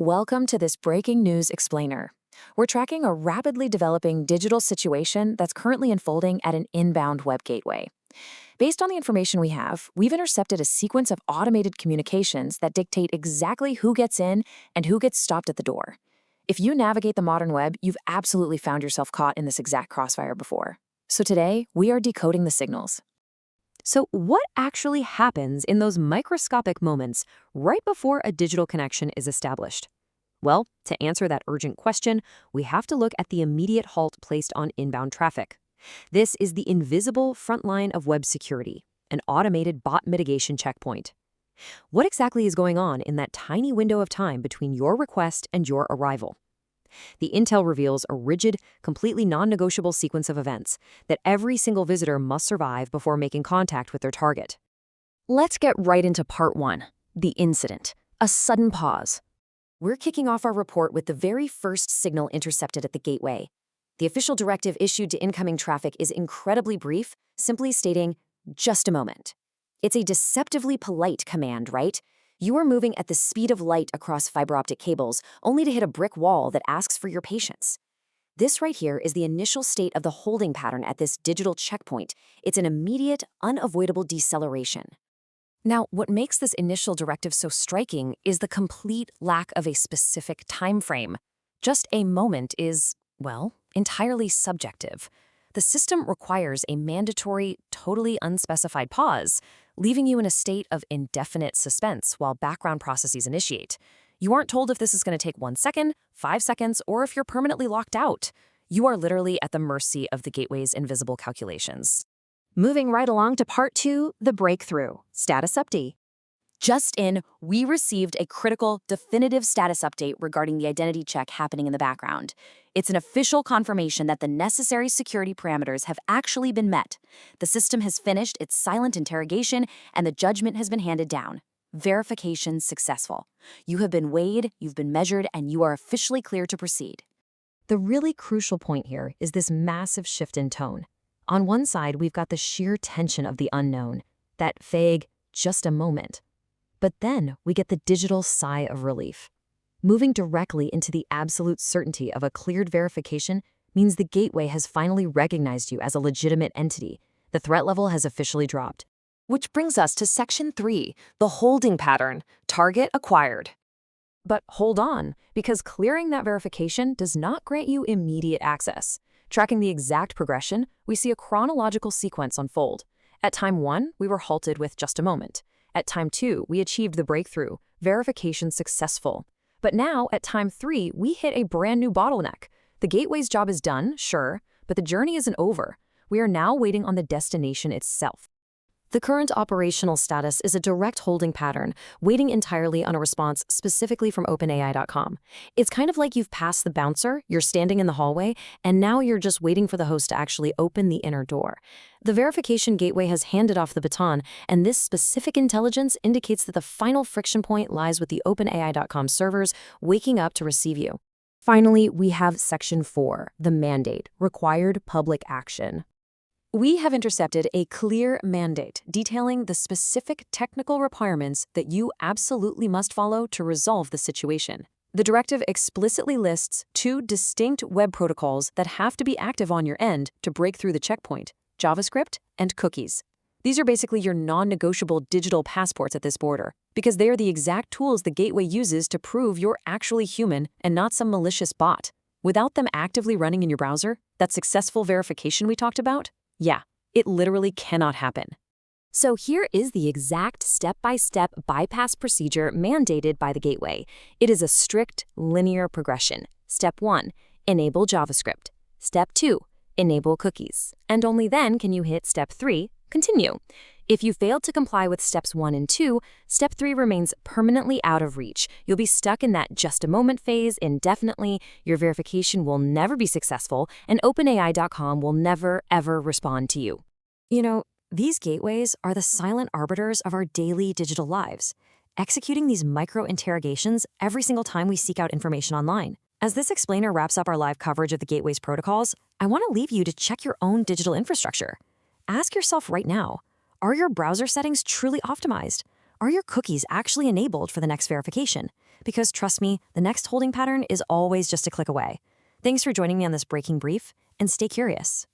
Welcome to this breaking news explainer. We're tracking a rapidly developing digital situation that's currently unfolding at an inbound web gateway. Based on the information we have, we've intercepted a sequence of automated communications that dictate exactly who gets in and who gets stopped at the door. If you navigate the modern web, you've absolutely found yourself caught in this exact crossfire before. So today, we are decoding the signals. So what actually happens in those microscopic moments right before a digital connection is established? Well, to answer that urgent question, we have to look at the immediate halt placed on inbound traffic. This is the invisible front line of web security, an automated bot mitigation checkpoint. What exactly is going on in that tiny window of time between your request and your arrival? The intel reveals a rigid, completely non-negotiable sequence of events that every single visitor must survive before making contact with their target. Let's get right into part one, the incident, a sudden pause. We're kicking off our report with the very first signal intercepted at the gateway. The official directive issued to incoming traffic is incredibly brief, simply stating, "Just a moment." It's a deceptively polite command, right? You are moving at the speed of light across fiber optic cables, only to hit a brick wall that asks for your patience. This right here is the initial state of the holding pattern at this digital checkpoint. It's an immediate, unavoidable deceleration. Now, what makes this initial directive so striking is the complete lack of a specific time frame. Just a moment is, well, entirely subjective. The system requires a mandatory, totally unspecified pause, leaving you in a state of indefinite suspense while background processes initiate. You aren't told if this is going to take 1 second, 5 seconds, or if you're permanently locked out. You are literally at the mercy of the gateway's invisible calculations. Moving right along to part two, the breakthrough, status update. Just in, we received a critical, definitive status update regarding the identity check happening in the background. It's an official confirmation that the necessary security parameters have actually been met. The system has finished its silent interrogation, and the judgment has been handed down. Verification successful. You have been weighed, you've been measured, and you are officially clear to proceed. The really crucial point here is this massive shift in tone. On one side, we've got the sheer tension of the unknown, that vague, just a moment. But then we get the digital sigh of relief. Moving directly into the absolute certainty of a cleared verification means the gateway has finally recognized you as a legitimate entity. The threat level has officially dropped. Which brings us to Section 3, the holding pattern, target acquired. But hold on, because clearing that verification does not grant you immediate access. Tracking the exact progression, we see a chronological sequence unfold. At time 1, we were halted with just a moment. At time 2, we achieved the breakthrough, verification successful. But now, at time 3, we hit a brand new bottleneck. The gateway's job is done, sure, but the journey isn't over. We are now waiting on the destination itself. The current operational status is a direct holding pattern, waiting entirely on a response specifically from OpenAI.com. It's kind of like you've passed the bouncer, you're standing in the hallway, and now you're just waiting for the host to actually open the inner door. The verification gateway has handed off the baton, and this specific intelligence indicates that the final friction point lies with the OpenAI.com servers waking up to receive you. Finally, we have Section 4, the mandate, required public action. We have intercepted a clear mandate detailing the specific technical requirements that you absolutely must follow to resolve the situation. The directive explicitly lists 2 distinct web protocols that have to be active on your end to break through the checkpoint: JavaScript and cookies. These are basically your non-negotiable digital passports at this border, because they are the exact tools the gateway uses to prove you're actually human and not some malicious bot. Without them actively running in your browser, that successful verification we talked about, yeah, it literally cannot happen. So here is the exact step-by-step bypass procedure mandated by the gateway. It is a strict, linear progression. Step 1, enable JavaScript. Step 2, enable cookies. And only then can you hit Step 3, continue. If you failed to comply with Steps 1 and 2, Step 3 remains permanently out of reach. You'll be stuck in that just a moment phase indefinitely, your verification will never be successful, and OpenAI.com will never, ever respond to you. You know, these gateways are the silent arbiters of our daily digital lives, executing these micro-interrogations every single time we seek out information online. As this explainer wraps up our live coverage of the gateway's protocols, I want to leave you to check your own digital infrastructure. Ask yourself right now, are your browser settings truly optimized? Are your cookies actually enabled for the next verification? because trust me, the next holding pattern is always just a click away. Thanks for joining me on this breaking brief, and stay curious.